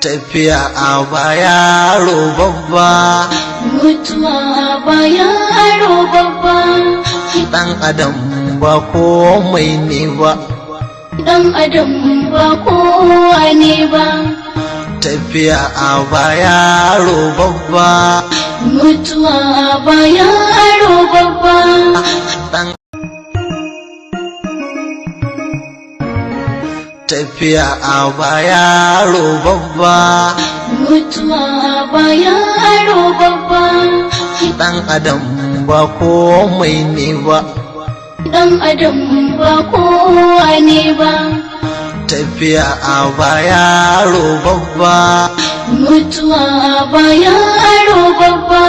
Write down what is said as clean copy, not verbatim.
tafiya a baya babba, mutuwa ba yaro babba. dan adam ba komai ne ba, Dan adam ba kowa ne ba. tafiya a baya babba, Mutuwa ba yaro babba. dan tafiya a baya babba, Mutuwa ba yaro babba. dan adam ba komai ne ba, Dan adam ba kowa ne ba. tafiya a baya babba, Mutuwa ba yaro babba.